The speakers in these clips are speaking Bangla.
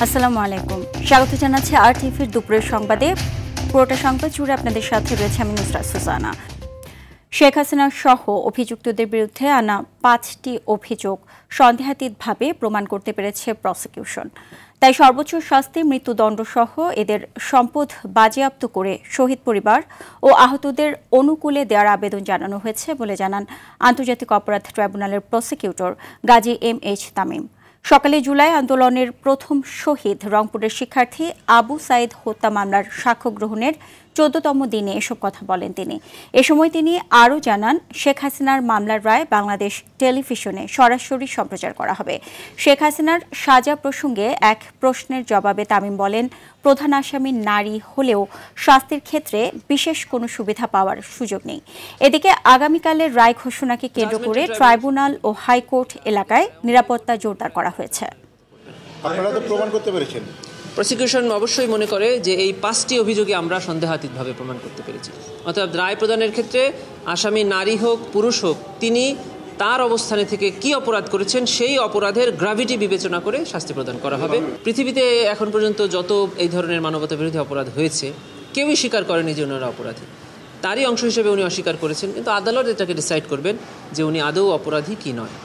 আসসালামু আলাইকুম, স্বাগত জানাচ্ছি আরটিভির দুপুরের সংবাদে। পুরোটা সংবাদ জুড়ে আপনাদের সাথে রয়েছে আমি নুসরাত সুজানা। শেখ হাসিনা সহ অভিযুক্তদের বিরুদ্ধে আনা 5টি অভিযোগ সন্দেহাতীতভাবে প্রমাণ করতে পেরেছে প্রসিকিউশন। তাই সর্বোচ্চ শাস্তি মৃত্যুদণ্ড সহ এদের সম্পদ বাজেয়াপ্ত করে শহীদ পরিবার ও আহতদের অনুকূলে দেওয়ার আবেদন জানানো হয়েছে বলে জানান আন্তর্জাতিক অপরাধ ট্রাইব্যুনালের প্রসিকিউটর গাজী এম.এইচ. তামিম। সকালে জুলাই আন্দোলনের প্রথম শহীদ রংপুরের শিক্ষার্থী আবু সাইদ হত্যা মামলার সাক্ষ্য গ্রহণের 14তম দিনে এসব কথা বলেন তিনি। এ সময় তিনি আরও জানান, শেখ হাসিনার মামলার রায় বাংলাদেশ টেলিভিশনে সরাসরি সম্প্রচার করা হবে। শেখ হাসিনার সাজা প্রসঙ্গে এক প্রশ্নের জবাবে তামিম বলেন, প্রধান আসামি নারী হলেও শাস্তির ক্ষেত্রে বিশেষ কোনো সুবিধা পাওয়ার সুযোগ নেই। এদিকে আগামীকালের রায় ঘোষণাকে কেন্দ্র করে ট্রাইব্যুনাল ও হাইকোর্ট এলাকায় নিরাপত্তা জোরদার করা হয়েছে। আপনারা তো প্রমাণ করতে পেরেছেন? প্রসিকিউশন অবশ্যই মনে করে যে এই 5টি অভিযোগে আমরা সন্দেহাতীতভাবে প্রমাণ করতে পেরেছি। অর্থাৎ রায় প্রদানের ক্ষেত্রে আসামি নারী হোক পুরুষ হোক, তিনি তার অবস্থানে থেকে কি অপরাধ করেছেন সেই অপরাধের গ্র্যাভিটি বিবেচনা করে শাস্তি প্রদান করা হবে। পৃথিবীতে এখন পর্যন্ত যত এই ধরনের মানবতা বিরোধী অপরাধ হয়েছে, কেউই স্বীকার করেনি যে ওনারা অপরাধী। তারই অংশ হিসেবে উনি অস্বীকার করেছেন, কিন্তু আদালত এটাকে ডিসাইড করবেন যে উনি আদৌ অপরাধী কি নয়।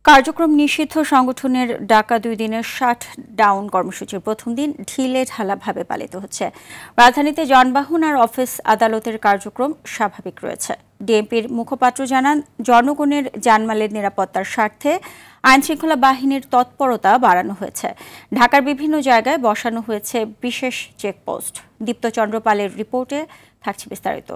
কার্যক্রম নিষিদ্ধ সংগঠনের ডাকা 2 দিনের শাটডাউন কর্মসূচির প্রথম দিন ঢিলে ঢালাভাবে পালিত হচ্ছে। রাজধানীতে যানবাহন আর অফিস আদালতের কার্যক্রম স্বাভাবিক রয়েছে। ডিএমপির মুখপাত্র জানান, জনগণের জানমালের নিরাপত্তার স্বার্থে আইনশৃঙ্খলা বাহিনীর তৎপরতা বাড়ানো হয়েছে। ঢাকার বিভিন্ন জায়গায় বসানো হয়েছে বিশেষ চেকপোস্ট। দীপ্তচন্দ্র পালের রিপোর্টে থাকছে বিস্তারিত।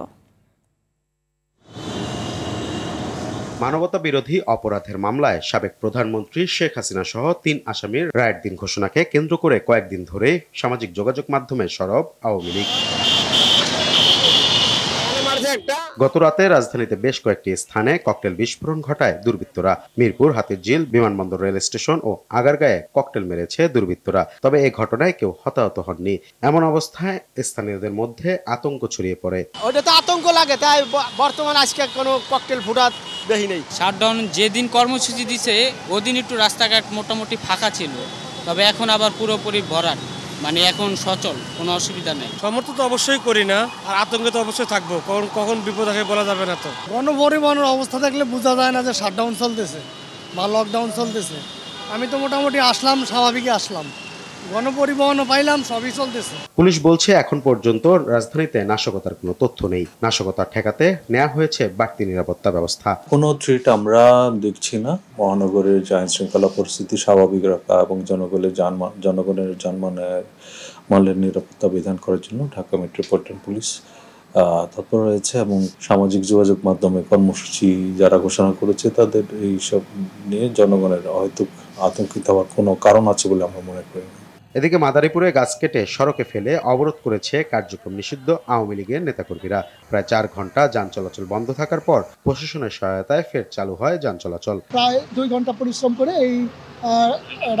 মানবতা বিরোধী অপরাধের মামলায় সাবেক প্রধানমন্ত্রী শেখ হাসিনা সহ 3 আসামির রায়ের দিন ঘোষণাকে কেন্দ্র করে কয়েকদিন ধরে সামাজিক যোগাযোগ মাধ্যমে সরব আওয়ামী লীগ। গত রাতে রাজধানীতে বেশ কয়েকটি স্থানে ককটেল বিস্ফোরণ ঘটায় দুর্বৃত্তরা। মিরপুর, হাতিরঝিল, বিমানবন্দর, রেল স্টেশন ও আগারগাঁয়ে ককটেল মেরেছে দুর্বৃত্তরা। তবে এই ঘটনায় কেউ হতাহত হননি। এমন অবস্থায় স্থানীয়দের মধ্যে আতঙ্ক ছড়িয়ে পড়ে। ওটা তো আতঙ্ক লাগে, তাই বর্তমানে আজকে কোনো ককটেল ফুটাত দেখি নেই। শাটডাউন যেদিন কর্মসূচি দিছে ওদিন একটু রাস্তাঘাট মোটামুটি ফাঁকা ছিল, তবে এখন আবার পুরোপুরি ভরাট, মানে এখন সচল, কোনো অসুবিধা নেই। সমর্থন তো অবশ্যই করি না, আর আতঙ্কে তো অবশ্যই থাকবো, কখন বিপদ আসে বলা যাবে না। তো গণপরিবহনের অবস্থা দেখলে বোঝা যায় না যে শাটডাউন চলতেছে বা লকডাউন চলতেছে। আমি তো মোটামুটি আসলাম, স্বাভাবিকই আসলাম, গণপরিবহনও পাইলাম, সবই চলতেছে। পুলিশ বলছে এখন পর্যন্ত রাজধানীতে নাশকতার কোনো তথ্য নেই। নাশকতা ঠেকাতে নেওয়া হয়েছে বাড়তি নিরাপত্তা ব্যবস্থা। কোনো থ্রেট আমরা দেখছি না। মহানগরের আইন শৃঙ্খলা পরিস্থিতি স্বাভাবিক রাখা এবং জনগণের মালের নিরাপত্তা বিধান করার জন্য ঢাকা মেট্রোপলিটন পুলিশ তৎপর রয়েছে এবং সামাজিক যোগাযোগ মাধ্যমে কর্মসূচি যারা ঘোষণা করেছে তাদের এইসব নিয়ে জনগণের হয়তো আতঙ্কিত হওয়ার কোনো কারণ আছে বলে আমরা মনে করি না। এদিকে মাদারীপুরে গাছ কেটে সড়কে ফেলে অবরোধ করেছে কার্যক্রম নিষিদ্ধ আওয়ামী লীগের নেতাকর্মীরা। প্রায় 4 ঘন্টা যান চলাচল বন্ধ থাকার পর প্রশাসনের সহায়তায় ফের চালু হয় যান চলাচল। প্রায় 2 ঘন্টা পরিশ্রম করে এই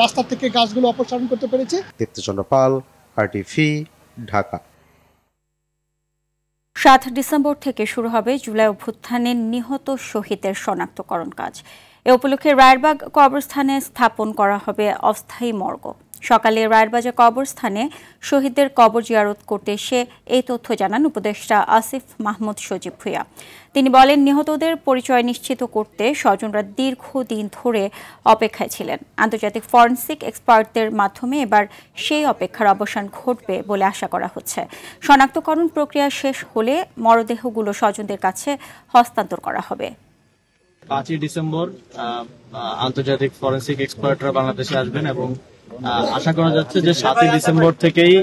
রাস্তা থেকে গাছগুলো অপসারণ করতে পেরেছে। দীপ্তচন্দ্র পাল, আরটিভি, ঢাকা। 7 ডিসেম্বর থেকে শুরু হবে জুলাই অভ্যুত্থানের নিহত শহীদের শনাক্তকরণ কাজ। এ উপলক্ষে রায়েরবাগ কবরস্থানে স্থাপন করা হবে অস্থায়ী মর্গ। সকালে রায়েরবাজার কবরস্থানে শহীদদের কবর জিয়ারত করতে এসে এই তথ্য জানান উপদেষ্টা আসিফ মাহমুদ সজীব ভুঁইয়া। তিনি বলেন, নিহতদের পরিচয় নিশ্চিত করতে স্বজনরা দীর্ঘদিন ধরে অপেক্ষায় ছিলেন। আন্তর্জাতিক ফরেনসিক এক্সপার্টদের মাধ্যমে এবার সেই অপেক্ষার অবসান ঘটবে বলে আশা করা হচ্ছে। শনাক্তকরণ প্রক্রিয়া শেষ হলে মরদেহগুলো স্বজনদের কাছে হস্তান্তর করা হবে। 5 ডিসেম্বর আন্তর্জাতিক ফরেনসিক এক্সপার্টরা বাংলাদেশে আসবেন এবং আশা করা যাচ্ছে যে 7 ডিসেম্বর থেকেই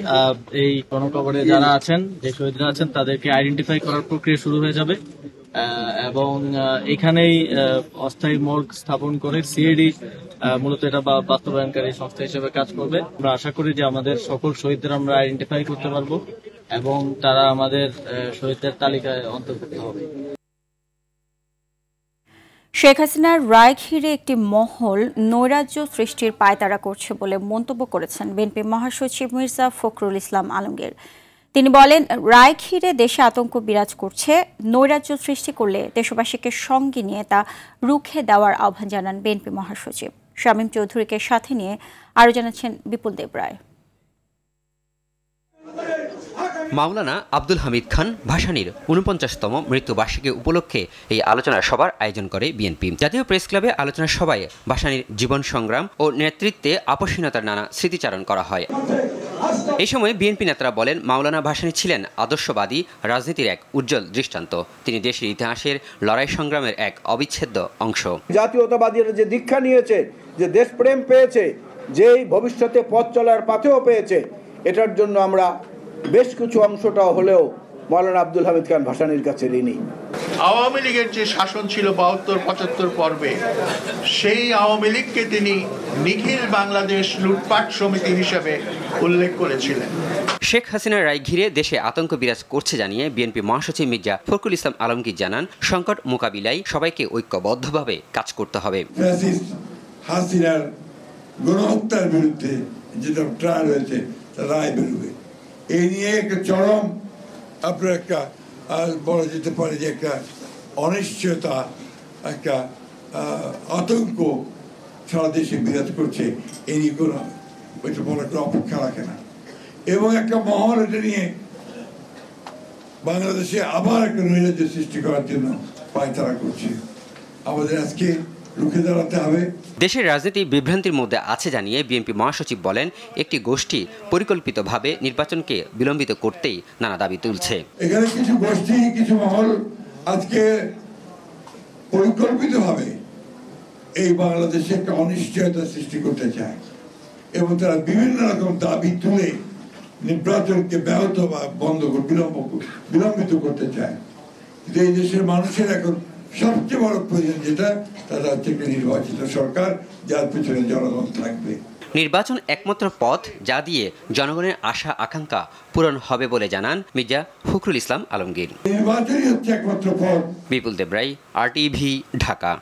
এই গণকবরে যারা আছেন, যে শহীদরা আছেন, তাদেরকে আইডেন্টিফাই করার প্রক্রিয়া শুরু হয়ে যাবে এবং এখানেই অস্থায়ী মর্গ স্থাপন করে সিআইডি মূলত এটা বাস্তবায়নকারী সংস্থা হিসেবে কাজ করবে। আমরা আশা করি যে আমাদের সকল শহীদদের আমরা আইডেন্টিফাই করতে পারবো এবং তারা আমাদের শহীদদের তালিকায় অন্তর্ভুক্ত হবে। শেখ হাসিনার রায় ঘিরে একটি মহল নৈরাজ্য সৃষ্টির পায়তারা করছে বলে মন্তব্য করেছেন বিএনপি মহাসচিব মির্জা ফখরুল ইসলাম আলমগীর। তিনি বলেন, রায় ঘিরে দেশে আতঙ্ক বিরাজ করছে, নৈরাজ্য সৃষ্টি করলে দেশবাসীকে সঙ্গে নিয়ে তা রুখে দেওয়ার আহ্বান জানান বিএনপি মহাসচিব। শামীম চৌধুরীকে সাথে নিয়ে আরও জানাচ্ছেন বিপুল দেব রায়। মাওলানা আব্দুল হামিদ খান ভাসানীর ৪৯তম মৃত্যুবার্ষিকী উপলক্ষে এই আলোচনা সভার আয়োজন করে বিএনপি। জাতীয় প্রেস ক্লাবে আলোচনা সভায় ভাসানীর জীবন সংগ্রাম ও নেতৃত্বে আপসহীনতার নানা স্মৃতিচারণ করা হয়। এই সময় বিএনপি নেতারা বলেন, মাওলানা ভাসানী ছিলেন আদর্শবাদী রাজনীতির এক উজ্জ্বল দৃষ্টান্ত। তিনি দেশের ইতিহাসের লড়াই সংগ্রামের এক অবিচ্ছেদ্য অংশ। জাতীয়তাবাদীরা যে দীক্ষা নিয়েছে, যে দেশপ্রেম পেয়েছে, যেই ভবিষ্যতে পথ চলার পাথেও পেয়েছে, এটার জন্য আমরা বেশ কিছু অংশটাও হলেও মাওলানা আব্দুল হামিদ খান ভাসানীর কাছে ঋণী। আওয়ামী লীগের যে শাসন ছিল ৭২-৭৫ পর্বে, সেই আওয়ামী লীগকে তিনি নিখিল বাংলাদেশ লুটপাট সমিতি হিসেবে উল্লেখ করেছিলেন। শেখ হাসিনার রায় ঘিরে দেশে আতঙ্ক বিরাজ করছে জানিয়ে বিএনপি মহাসচিব মির্জা ফখরুল ইসলাম আলমগীর জানান, সংকট মোকাবিলায় সবাইকে ঐক্যবদ্ধভাবে কাজ করতে হবে। হাসিনার গণহত্যার বিরুদ্ধে যেটা ট্রায়াল হয়েছে, রায় বেরোবে, এই নিয়ে একটা চরম আপনার একটা বলা যেতে পারে যে একটা অনিশ্চয়তা, একটা আতঙ্ক সারা দেশে বিরাজ করছে। এই নিয়ে কোনো ওইটা বড় একটা অপেক্ষা রাখে না, এবং একটা মহল এটা নিয়ে বাংলাদেশে আবার একটা নৈরাজ্য সৃষ্টি করার জন্য পায়তারা করছে। আমাদের আজকে রুখে দাঁড়াতে হবে। দেশের রাজনীতি বিভ্রান্তির মধ্যে আছে জানিয়ে বিএনপি মহাসচিব বলেন, একটি গোষ্ঠী পরিকল্পিতভাবে নির্বাচনকে বিলম্বিত করতেই নানা দাবি তুলছে। এখানে কিছু গোষ্ঠী, কিছু মহল আজকে পরিকল্পিতভাবে এই বাংলাদেশে একটা অনিশ্চয়তা সৃষ্টি করতে চায়, এবং তারা বিভিন্ন রকম দাবি তুলে নির্বাচনকে ব্যাহত বা বন্ধ বিলম্বিত করতে চায়। কিন্তু এই দেশের মানুষের এখন সবচেয়ে বড় প্রয়োজন যেটা, তারা হচ্ছে একটা নির্বাচিত সরকার, যার পিছনে জনগণ থাকবে। নির্বাচন একমাত্র পথ যা দিয়ে জনগণের আশা আকাঙ্ক্ষা পূরণ হবে বলে জানান মির্জা ফখরুল ইসলাম আলমগীর। নির্বাচনই হচ্ছে একমাত্র পথ। বিপুল দেব রায়, RTV, ঢাকা।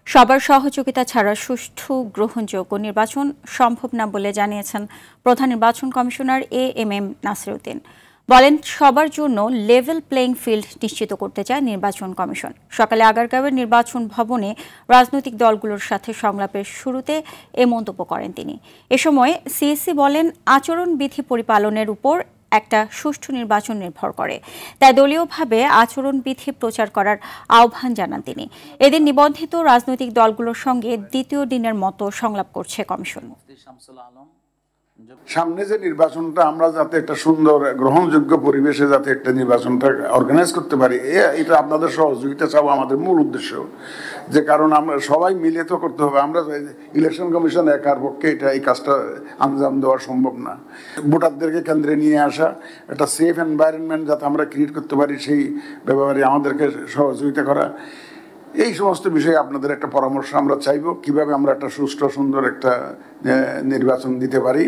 সবার সহযোগিতা ছাড়া সুষ্ঠু গ্রহণযোগ্য নির্বাচন সম্ভব না বলে জানিয়েছেন প্রধান নির্বাচন কমিশনার AMM নাসিরউদ্দিন। বলেন, সবার জন্য লেভেল প্লেইং ফিল্ড নিশ্চিত করতে চায় নির্বাচন কমিশন। সকালে আগারগাঁওয়ের নির্বাচন ভবনে রাজনৈতিক দলগুলোর সাথে সংলাপের শুরুতে এ মন্তব্য করেন তিনি। এ সময় CSC বলেন, আচরণবিধি পরিপালনের উপর একটা সুষ্ঠু নির্বাচন নির্ভর করে, তাই দলীয়ভাবে আচরণবিধি প্রচার করার আহ্বান জানান তিনি। এদিন নিবন্ধিত রাজনৈতিক দলগুলোর সঙ্গে দ্বিতীয় দিনের মতো সংলাপ করছে কমিশন। সামনে যে নির্বাচনটা আমরা যাতে একটা সুন্দর গ্রহণযোগ্য পরিবেশে যাতে একটা নির্বাচনটা অর্গানাইজ করতে পারি, এটা আপনাদের সহযোগিতা চাও আমাদের মূল উদ্দেশ্য। যে কারণ আমরা সবাই মিলে তো করতে হবে। আমরা ইলেকশন কমিশন একার পক্ষে এই কাজটা আঞ্জাম দেওয়া সম্ভব না। ভোটারদেরকে কেন্দ্রে নিয়ে আসা, একটা সেফ এনভায়রনমেন্ট যাতে আমরা ক্রিয়েট করতে পারি, সেই ব্যাপারে আমাদেরকে সহযোগিতা করা, এই সমস্ত বিষয়ে আপনাদের একটা পরামর্শ আমরা চাইব, কিভাবে আমরা একটা সুষ্ঠু সুন্দর একটা নির্বাচন দিতে পারি।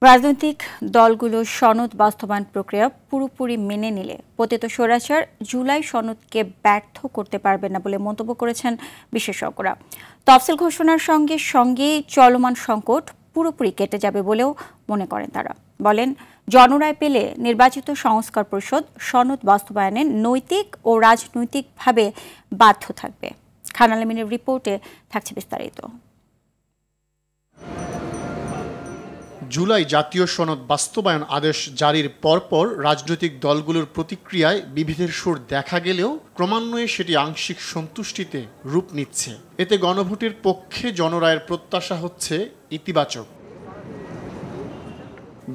রাজনৈতিক দলগুলোর সনদ বাস্তবায়ন প্রক্রিয়া পুরোপুরি মেনে নিলে পতিত স্বৈরাচার জুলাই সনদকে ব্যর্থ করতে পারবে না বলে মন্তব্য করেছেন বিশেষজ্ঞরা। তফসিল ঘোষণার সঙ্গে সঙ্গে চলমান সংকট পুরোপুরি কেটে যাবে বলেও মনে করেন তারা। বলেন, জনরায় পেলে নির্বাচিত সংস্কার পরিষদ সনদ বাস্তবায়নে নৈতিক ও রাজনৈতিকভাবে বাধ্য থাকবে। খান আলমিনের রিপোর্টে থাকছে বিস্তারিত। জুলাই জাতীয় সনদ বাস্তবায়ন আদেশ জারির পরপর রাজনৈতিক দলগুলোর প্রতিক্রিয়ায় বিভেদের সুর দেখা গেলেও ক্রমান্বয়ে সেটি আংশিক সন্তুষ্টিতে রূপ নিচ্ছে। এতে গণভোটের পক্ষে জনরায়ের প্রত্যাশা হচ্ছে ইতিবাচক।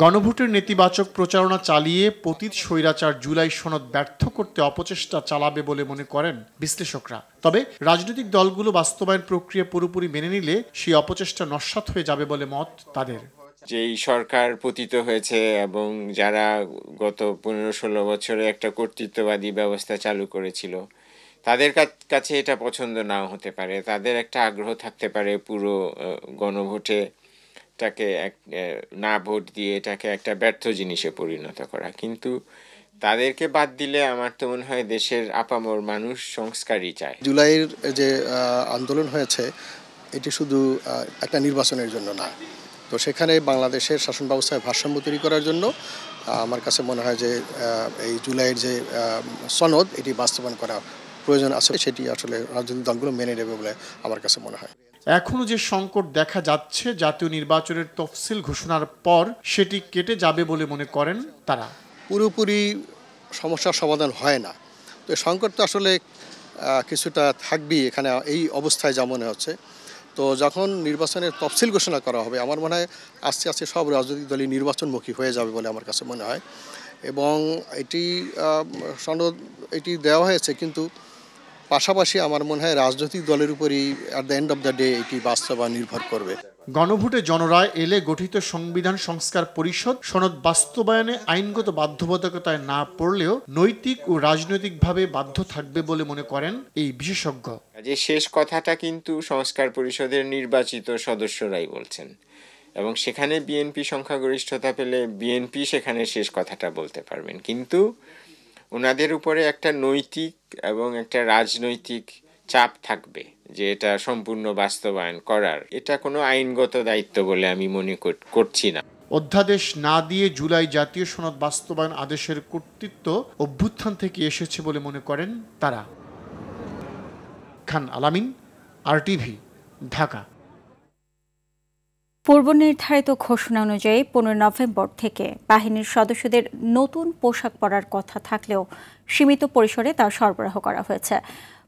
গণভোটের নেতিবাচক প্রচারণা চালিয়ে পতিত স্বৈরাচার জুলাই সনদ ব্যর্থ করতে অপচেষ্টা চালাবে বলে মনে করেন বিশ্লেষকরা। তবে রাজনৈতিক দলগুলো বাস্তবায়ন প্রক্রিয়া পুরোপুরি মেনে নিলে সেই অপচেষ্টা নস্যাৎ হয়ে যাবে বলে মত তাদের। যেই সরকার পতিত হয়েছে এবং যারা গত 15-16 বছরে একটা কর্তৃত্ববাদী ব্যবস্থা চালু করেছিল, তাদের কাছে এটা পছন্দ নাও হতে পারে। তাদের একটা আগ্রহ থাকতে পারে পুরো গণভোটে এটাকে না ভোট দিয়ে এটাকে একটা ব্যর্থ জিনিসে পরিণত করা। কিন্তু তাদেরকে বাদ দিলে আমার তো মনে হয় দেশের আপামর মানুষ সংস্কারই চায়। জুলাইয়ের যে আন্দোলন হয়েছে এটি শুধু একটা নির্বাচনের জন্য না, তো সেখানে বাংলাদেশের শাসন ব্যবস্থায় ভারসাম্য তৈরি করার জন্য আমার কাছে মনে হয় যে এই জুলাইয়ের যে সনদ এটি বাস্তবায়ন করা প্রয়োজন আছে সেটি আসলে রাজনৈতিক দলগুলো মেনে নেবে বলে আমার কাছে মনে হয়। এখনো যে সংকট দেখা যাচ্ছে জাতীয় নির্বাচনের তফসিল ঘোষণার পর সেটি কেটে যাবে বলে মনে করেন তারা। পুরোপুরি সমস্যার সমাধান হয় না, তো সংকট তো আসলে কিছুটা থাকবেই এখানে এই অবস্থায় যা মনে হচ্ছে। তো যখন নির্বাচনের তফসিল ঘোষণা করা হবে আমার মনে হয় আস্তে আস্তে সব রাজনৈতিক দলই নির্বাচনমুখী হয়ে যাবে বলে আমার কাছে মনে হয়। এবং এটি দেওয়া হয়েছে, কিন্তু পাশাপাশি আমার মনে হয় রাজনৈতিক দলের উপরই at the end of the day এটি বাস্তবায়ন নির্ভর করবে। গণভোটে জনরায় এলে গঠিত সংবিধান সংস্কার পরিষদ সনদ বাস্তবায়নে আইনগত বাধ্যবাধকতায় না পড়লেও নৈতিক ও রাজনৈতিকভাবে বাধ্য থাকবে বলে মনে করেন এই বিশেষজ্ঞ। যে শেষ কথাটা কিন্তু সংস্কার পরিষদের নির্বাচিত সদস্যরাই বলছেন, এবং সেখানে বিএনপি সংখ্যাগরিষ্ঠতা পেলে বিএনপি সেখানে শেষ কথাটা বলতে পারবেন, কিন্তু ওনাদের উপরে একটা নৈতিক এবং একটা রাজনৈতিক চাপ থাকবে যে এটা সম্পূর্ণ বাস্তবায়ন করার। এটা কোনো আইনগত দায়িত্ব বলে আমি মনে করছি না। অধ্যাদেশ না দিয়ে জুলাই জাতীয় সনদ বাস্তবায়ন আদেশের কর্তৃত্ব অভ্যুত্থান থেকে এসেছে বলে মনে করেন তারা। খান আলামিন, RTV, ঢাকা। পূর্ব নির্ধারিত ঘোষণা অনুযায়ী 15 নভেম্বর থেকে বাহিনীর সদস্যদের নতুন পোশাক পরার কথা থাকলেও সীমিত পরিসরে তা সরবরাহ করা হয়েছে।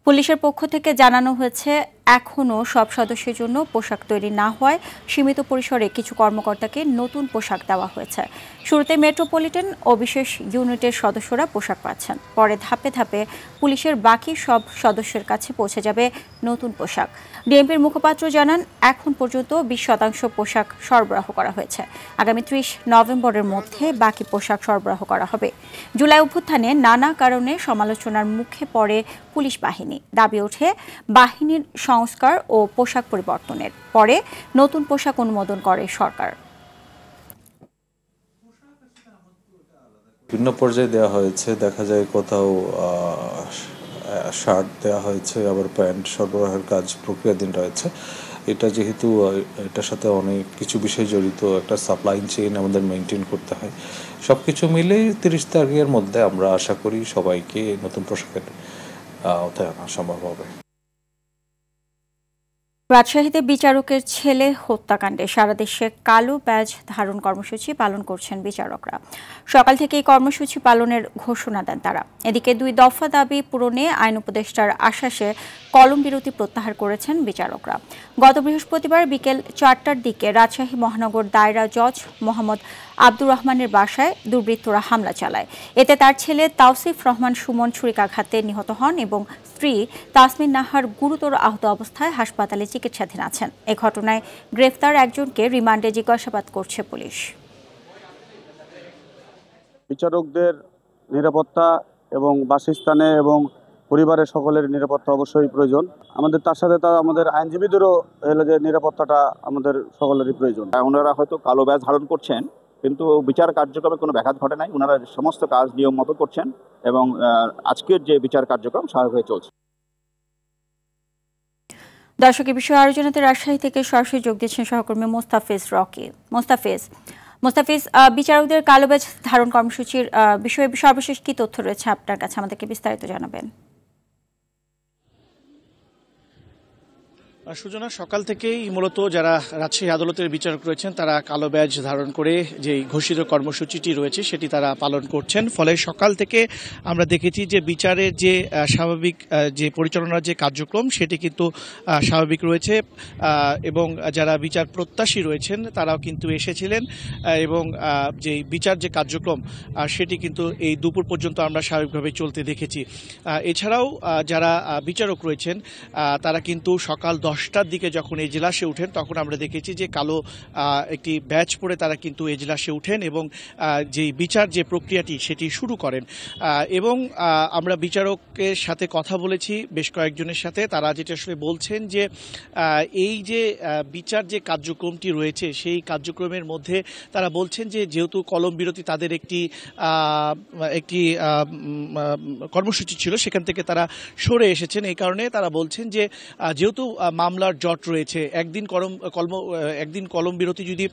পুলিশের পক্ষ থেকে জানানো হয়েছে এখনও সব সদস্যের জন্য পোশাক তৈরি না হওয়ায় সীমিত পরিসরে কিছু কর্মকর্তাকে নতুন পোশাক দেওয়া হয়েছে। শুরুতে মেট্রোপলিটন ও বিশেষ ইউনিটের সদস্যরা পোশাক পাচ্ছেন, পরে ধাপে ধাপে পুলিশের বাকি সব সদস্যের কাছে পৌঁছে যাবে নতুন পোশাক। ডিএমপির মুখপাত্র জানান এখন পর্যন্ত 20% পোশাক সরবরাহ করা হয়েছে। আগামী 30 নভেম্বরের মধ্যে বাকি পোশাক সরবরাহ করা হবে। জুলাই অভ্যুত্থানে নানা কারণে সমালোচনার মুখে পড়ে পুলিশ বাহিনী। দাবি ওঠে বাহিনীর সংস্কার ও পোশাক পরিবর্তনের পরে নতুন পোশাক অনুমোদন করে সরকার। বিভিন্ন পর্যায়ে দেওয়া হয়েছে, দেখা যায় কোথাও শার্ট দেওয়া হয়েছে, আবার প্যান্ট সরবরাহের কাজ প্রক্রিয়াধীন রয়েছে। এটা যেহেতু এটার সাথে অনেক কিছু বিষয় জড়িত, একটা সাপ্লাই চেইন আমাদের মেনটেন করতে হয়। সব কিছু মিলে 30 তারিখের মধ্যে আমরা আশা করি সবাইকে নতুন পোশাকের আওতায় আনা সম্ভব হবে। রাজশাহীতে বিচারকের ছেলে হত্যাকাণ্ডে সারা দেশে কালো ব্যাজ ধারণ কর্মসূচি পালন করছেন বিচারকরা। সকাল থেকে এই কর্মসূচি পালনের ঘোষণা দেন তারা। এদিকে 2 দফা দাবি পূরণে আইন উপদেষ্টার আশ্বাসে কলম বিরতি প্রত্যাহার করেছেন বিচারকরা। গত বৃহস্পতিবার বিকেল 4টার দিকে রাজশাহী মহানগর দায়রা জজ মোহাম্মদ আব্দুর রহমানের বাসায় দুর্বৃত্তরা হামলা চালায়। এতে তার ছেলে তাওসিফ রহমান সুমন ছুরিকাঘাতে নিহত হন এবং স্ত্রী তাসমিন নাহার গুরুতর আহত অবস্থায় হাসপাতালে চিকিৎসাধীন আছেন। এ ঘটনায় গ্রেফতার একজনকে রিমান্ডে জিজ্ঞাসাবাদ করছে পুলিশ। বিচারকদের নিরাপত্তা এবং বাসস্থানে এবং পরিবারের সকলের নিরাপত্তা অবশ্যই প্রয়োজন আমাদের, তার সাথে আমাদের আইনজীবীদেরও যে নিরাপত্তাটা আমাদের সকলেরই প্রয়োজন। ওনারা হয়তো কালো ব্যাজ ধারণ করছেন, কিন্তু বিচার কার্যক্রমে কোনো ব্যাঘাত ঘটে নাই। ওনারা সমস্ত কাজ নিয়ম মতো করছেন এবং আজকের যে বিচার কার্যক্রম স্বাভাবিকভাবে চলছে। দর্শক, এই বিষয়ে আরও জানাতে রাজশাহী থেকে সরাসরি যোগ দিচ্ছেন সহকর্মী মোস্তাফিজ রকি। মোস্তাফিজ, বিচারকদের কালো ব্যাজ ধারণ কর্মসূচির বিষয়ে সর্বশেষ কি তথ্য রয়েছে আপনার কাছে, আমাদেরকে বিস্তারিত জানাবেন। সুজনা, সকাল থেকেই মূলত যারা রাজশাহী আদালতের বিচারক রয়েছেন তারা কালো ব্যাজ ধারণ করে যে ঘোষিত কর্মসূচিটি রয়েছে সেটি তারা পালন করছেন। ফলে সকাল থেকে আমরা দেখেছি যে বিচারের যে স্বাভাবিক যে পরিচালনার যে কার্যক্রম সেটি কিন্তু স্বাভাবিক রয়েছে এবং যারা বিচার প্রত্যাশী রয়েছেন তারাও কিন্তু এসেছিলেন এবং যে বিচার যে কার্যক্রম সেটি কিন্তু এই দুপুর পর্যন্ত আমরা স্বাভাবিকভাবে চলতে দেখেছি। এছাড়াও যারা বিচারক রয়েছেন তারা কিন্তু সকাল 10টার দিকে যখন এজলাসে উঠেন তখন আমরা দেখেছি যে কালো একটি ব্যাচ পরে তারা কিন্তু এজলাসে উঠেন এবং যে বিচার যে প্রক্রিয়াটি সেটি শুরু করেন। এবং আমরা বিচারকের সাথে কথা বলেছি বেশ কয়েকজনের সাথে, তারা যেটা আসলে বলছেন যে এই যে বিচার যে কার্যক্রমটি রয়েছে সেই কার্যক্রমের মধ্যে তারা বলছেন যে যেহেতু কলম বিরতি তাদের একটি কর্মসূচি ছিল সেখান থেকে তারা সরে এসেছেন। এই কারণে তারা বলছেন যে যেহেতু মামলার জট রয়েছে, একদিন কলম বিরতি যদি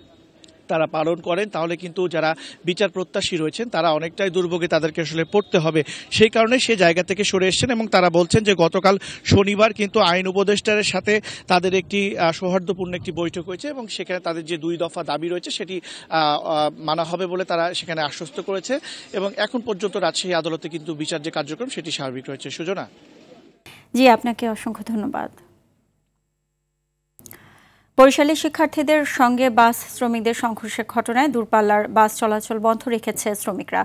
তারা পালন করেন তাহলে কিন্তু যারা বিচার প্রত্যাশী রয়েছেন তারা অনেকটাই দুর্ভোগে তাদেরকে আসলে পড়তে হবে। সেই কারণে সে জায়গা থেকে সরে এসেছেন এবং তারা বলছেন যে গতকাল শনিবার কিন্তু আইন উপদেষ্টার সাথে তাদের একটি সৌহার্দ্যপূর্ণ একটি বৈঠক হয়েছে এবং সেখানে তাদের যে 2 দফা দাবি রয়েছে সেটি মানা হবে বলে তারা সেখানে আশ্বস্ত করেছে এবং এখন পর্যন্ত রাজশাহী আদালতে কিন্তু বিচার যে কার্যক্রম সেটি স্বাভাবিক রয়েছে। সুজনা। জি, আপনাকে অসংখ্য ধন্যবাদ। বরিশালে শিক্ষার্থীদের সঙ্গে বাস শ্রমিকদের সংঘর্ষের ঘটনায় দূরপাল্লার বাস চলাচল বন্ধ রেখেছে শ্রমিকরা।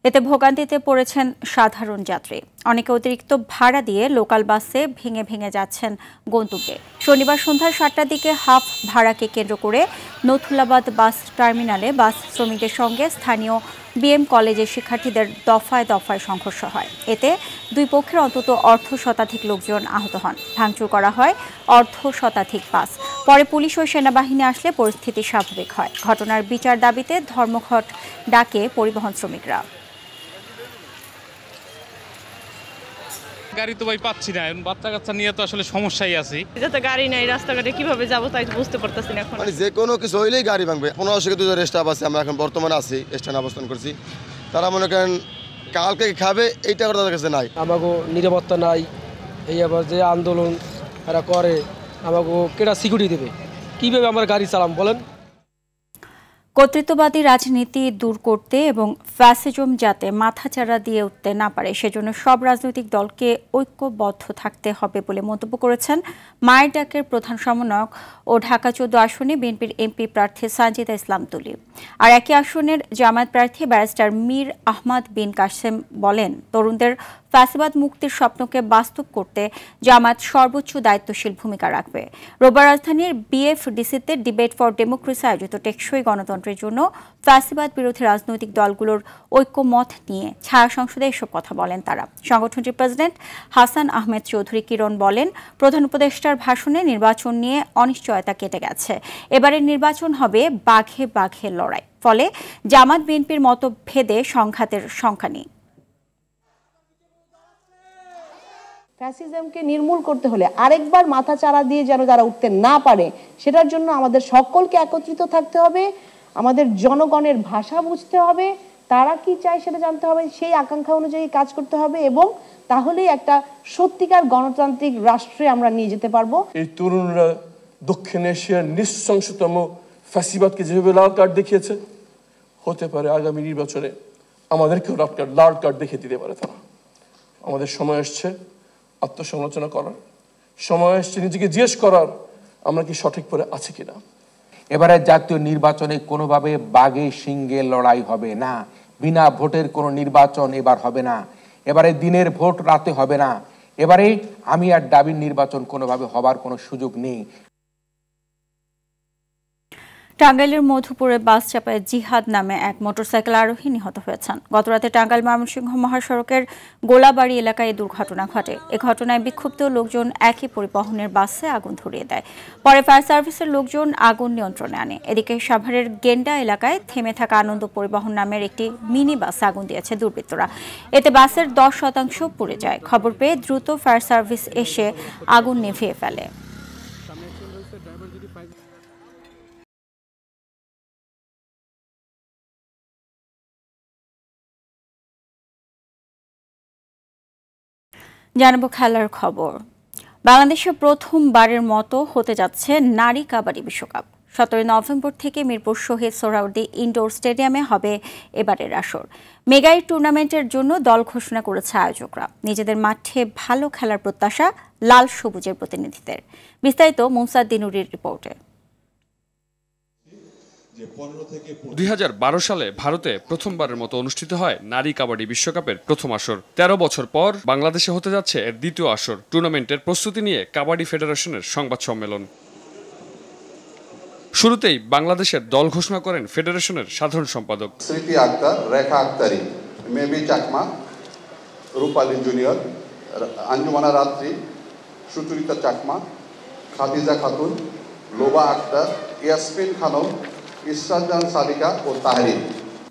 এতে ভোগান্তিতে পড়েছেন সাধারণ যাত্রী। অনেকে অতিরিক্ত ভাড়া দিয়ে লোকাল বাসে ভেঙে ভেঙে যাচ্ছেন গন্তব্যে। শনিবার সন্ধ্যা 7টার দিকে হাফ ভাড়াকে কেন্দ্র করে নথুল্লাবাদ বাস টার্মিনালে বাস শ্রমিকদের সঙ্গে স্থানীয় বিএম কলেজের শিক্ষার্থীদের দফায় দফায় সংঘর্ষ হয়। এতে দুই পক্ষের অন্তত অর্ধ শতাধিক লোকজন আহত হন। ভাঙচুর করা হয় অর্ধ শতাধিক বাস। পরে পুলিশ ও সেনাবাহিনী আসলে পরিস্থিতি স্বাভাবিক হয়। ঘটনার বিচার দাবিতে ধর্মঘট ডাকে পরিবহন শ্রমিকরা। গাড়ি তো ভাই পাচ্ছি না, বাচ্চা কাচ্চা নিয়ে তো আসলে সমস্যাই আছে। যাতে গাড়ি নাই, রাস্তাঘাটে কিভাবে যাবো তাই বুঝতে পারতেছি না এখন। যে কোনো কিছু হইলেই গাড়ি ভাঙবে। 1500 থেকে 2000 স্টাফ আছে, আমরা এখন বর্তমানে আছি, স্ট্যান্ড অবস্থান করছি। তারা মনে করেন কালকে খাবে এইটা করে তাদের কাছে নাই। আমাকে নিরাপত্তা নাই, এই আবার যে আন্দোলন এরা করে আমাকে কেটা সিকিউরিটি দেবে, কিভাবে আমার গাড়ি চালাম বলেন। কর্তৃত্ববাদী রাজনীতি দূর করতে এবং ফ্যাসিজম যাতে মাথাচাড়া দিয়ে উঠতে না পারে সেজন্য সব রাজনৈতিক দলকে ঐক্যবদ্ধ থাকতে হবে বলে মন্তব্য করেছেন মায়ের ডাকের প্রধান সমন্বয়ক ও ঢাকা 14 আসনে বিএনপির এমপি প্রার্থী সানজিদা ইসলাম তুলি। আর একই আসনের জামায়াত প্রার্থী ব্যারিস্টার মীর আহমদ বিন কাসেম বলেন, তরুণদের ফ্যাসিবাদ মুক্তির স্বপ্নকে বাস্তব করতে জামায়াত সর্বোচ্চ দায়িত্বশীল ভূমিকা রাখবে। রোববার রাজধানীর বিএফডিসিতে ডিবেট ফর ডেমোক্রেসি আয়োজিত টেকসই গণতন্ত্রের জন্য ফ্যাসিবাদ বিরোধী রাজনৈতিক দলগুলোর ঐক্যমত নিয়ে ছায়া সংসদে এসব কথা বলেন তারা। সংগঠনটির প্রেসিডেন্ট হাসান আহমেদ চৌধুরী কিরণ বলেন, প্রধান উপদেষ্টার ভাষণে নির্বাচন নিয়ে অনিশ্চয়তা কেটে গেছে। এবারের নির্বাচন হবে বাঘে বাঘে লড়াই। ফলে জামাত বিএনপির মতভেদে সংঘাতের সংখ্যা নেই। ফ্যাসিজমকে নির্মূল করতে হলে আরেকবার মাথা চাড়া দিয়ে যেন তারা উঠতে না পারে, সেটার জন্য আমাদের সকলকে একত্রিত থাকতে হবে, আমাদের জনগণের ভাষা বুঝতে হবে, তারা কি চায় সেটা জানতে হবে, সেই আকাঙ্ক্ষা অনুযায়ী কাজ করতে হবে এবং তাহলেই একটা সত্যিকার গণতান্ত্রিক রাষ্ট্রে আমরা নিয়ে যেতে পারবো। এই তরুণরা দক্ষিণ এশিয়ার নৃশংসতম ফ্যাসিবাদকে যেভাবে লাল কার্ড দেখিয়েছে, হতে পারে আগামী নির্বাচনে আমাদেরকেও লাল কার্ড দেখিয়ে দিতে পারে তারা। আমাদের সময় আসছে আত্মসমালোচনা করার, সময় আসছে নিজেকে জিজ্ঞেস করার আমরা কি সঠিক পথে আছি কিনা। এবারে জাতীয় নির্বাচনে কোনোভাবে বাঘে সিংহে লড়াই হবে না, বিনা ভোটের কোনো নির্বাচন এবার হবে না, এবারে দিনের ভোট রাতে হবে না, এবারে আমি আর দাবির নির্বাচন কোনোভাবে হবার কোনো সুযোগ নেই। টাঙ্গাইলের মধুপুরে বাস চাপায় জিহাদ নামে এক মোটরসাইকেল আরোহী নিহত হয়েছেন। গতরাতে টাঙ্গাইল ময়মনসিংহ মহাসড়কের গোলাবাড়ি এলাকায় এই দুর্ঘটনা ঘটে। এ ঘটনায় বিক্ষুব্ধ লোকজন একই পরিবহনের বাসে আগুন ধরিয়ে দেয়। পরে ফায়ার সার্ভিসের লোকজন আগুন নিয়ন্ত্রণে আনে। এদিকে সাভারের গেন্ডা এলাকায় থেমে থাকা আনন্দ পরিবহন নামের একটি মিনি বাসে আগুন দিয়েছে দুর্বৃত্তরা। এতে বাসের 10% পুড়ে যায়। খবর পেয়ে দ্রুত ফায়ার সার্ভিস এসে আগুন নিভিয়ে ফেলে। জানাবো খেলার খবর। বাংলাদেশে প্রথমবারের মতো হতে যাচ্ছে নারী কাবাডি বিশ্বকাপ। 17 নভেম্বর থেকে মিরপুর শহীদ সোহরাওয়ার্দী ইনডোর স্টেডিয়ামে হবে এবারের আসর। মেগা এই টুর্নামেন্টের জন্য দল ঘোষণা করেছে আয়োজকরা। নিজেদের মাঠে ভালো খেলার প্রত্যাশা লাল সবুজের প্রতিনিধিদের। বিস্তারিত মুমসাদ দিনুরির রিপোর্টে। 2012 সালে ভারতে প্রথমবারের মতো অনুষ্ঠিত হয় নারী কাবাডি বিশ্বকাপের প্রথম আসর। 13 বছর পর বাংলাদেশে হতে যাচ্ছে এর দ্বিতীয় আসর। টুর্নামেন্টের প্রস্তুতি নিয়ে কাবাডি ফেডারেশনের সংবাদ সম্মেলন। শুরুতেই বাংলাদেশের দল ঘোষণা করেন ফেডারেশনের সাধারণ সম্পাদক স্মৃতি আক্তার, রেখা আক্তারি, মেবি চাকমা, রূপালী জুনিয়র, আঞ্জুমানা রাত্রি, সুচরিতা চাকমা, খাদিজা খাতুন, লোবা আক্তার, ইয়াসমিন খানম, ইসরাজান সাদিকা ও তাহরিন।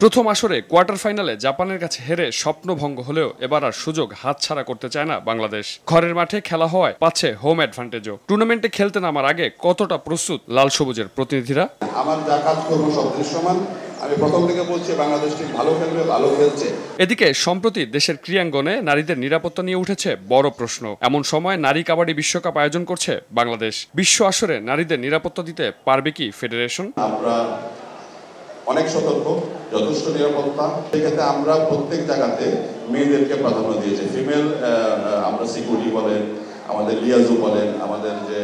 প্রথম আসরে কোয়ার্টার ফাইনালে জাপানের কাছে হেরে স্বপ্নভঙ্গ হলেও এবার আর সুযোগ হাতছাড়া করতে চায় না বাংলাদেশ। ঘরের মাঠে খেলা হওয়ায় পাচ্ছে হোম অ্যাডভান্টেজও। টুর্নামেন্টে খেলতে নামার আগে কতটা প্রস্তুত লাল সবুজের প্রতিনিধিরা? আমার যা কাজ করবো সব দৃশ্যমান। আমি প্রথম থেকে বলছি বাংলাদেশ টিম ভালো খেলবে, ভালো খেলছে। এদিকে সম্প্রতি দেশের ক্রীড়াঙ্গনে নারীদের নিরাপত্তা নিয়ে উঠেছে বড় প্রশ্ন। এমন সময় নারী কাবাডি বিশ্বকাপ আয়োজন করছে বাংলাদেশ। বিশ্ব আসরে নারীদের নিরাপত্তা দিতে পারবে কি ফেডারেশন? আমরা অনেক সতর্ক, যথেষ্ট নিরাপত্তা। সেক্ষেত্রে আমরা প্রত্যেক জায়গাতে মেয়েদেরকে প্রাধান্য দিয়েছি। ফিমেল আমরা সিকিউরিটি বলেন, আমাদের লিয়াজু বলেন, আমাদের যে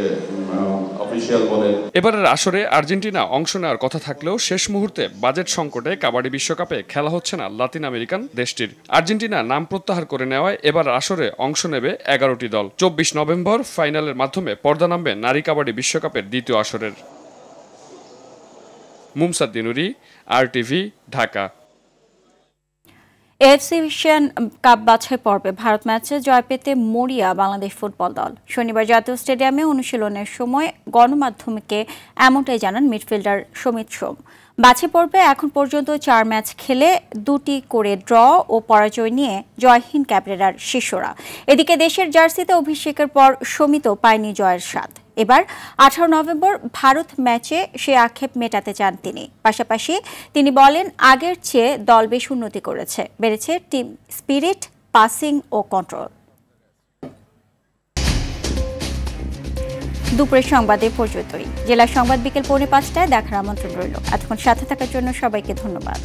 অফিসিয়াল বলেন। এবারের আসরে আর্জেন্টিনা অংশ নেওয়ার কথা থাকলেও শেষ মুহূর্তে বাজেট সংকটে কাবাডি বিশ্বকাপে খেলা হচ্ছে না লাতিন আমেরিকান দেশটির। আর্জেন্টিনা নাম প্রত্যাহার করে নেওয়ায় এবার আসরে অংশ নেবে 11টি দল। 24 নভেম্বর ফাইনালের মাধ্যমে পর্দা নামবে নারী কাবাডি বিশ্বকাপের দ্বিতীয় আসরের। মুমসাদ্দিন নুরি, RTV, Dhaka. AFC Asian cup বাছাই পর্বে ভারত ম্যাচে জয় পেতে মরিয়া বাংলাদেশ ফুটবল দল। শনিবার জাতীয় স্টেডিয়ামে অনুশীলনের সময় গণমাধ্যমকে এমনটাই জানান মিডফিল্ডার সমিত সোম। বাছাই পর্বে এখন পর্যন্ত 4 ম্যাচ খেলে 2টি করে ড্র ও পরাজয় নিয়ে জয়হীন ক্যাবরেরার শিষ্যরা। এদিকে দেশের জার্সিতে অভিষেকের পর সমিতও পায়নি জয়ের স্বাদ। এবার 18 নভেম্বর ভারত ম্যাচে সে আক্ষেপ মেটাতে চান তিনি। পাশাপাশি তিনি বলেন, আগের চেয়ে দল বেশ উন্নতি করেছে, বেড়েছে টিম স্পিরিট, পাসিং ও কন্ট্রোল। দুপুরের সংবাদে পর্যন্তই। জেলা সংবাদ বিকেল 4:45টায় দেখার আমন্ত্রণ রইল। এতক্ষণ সাথে থাকার জন্য সবাইকে ধন্যবাদ।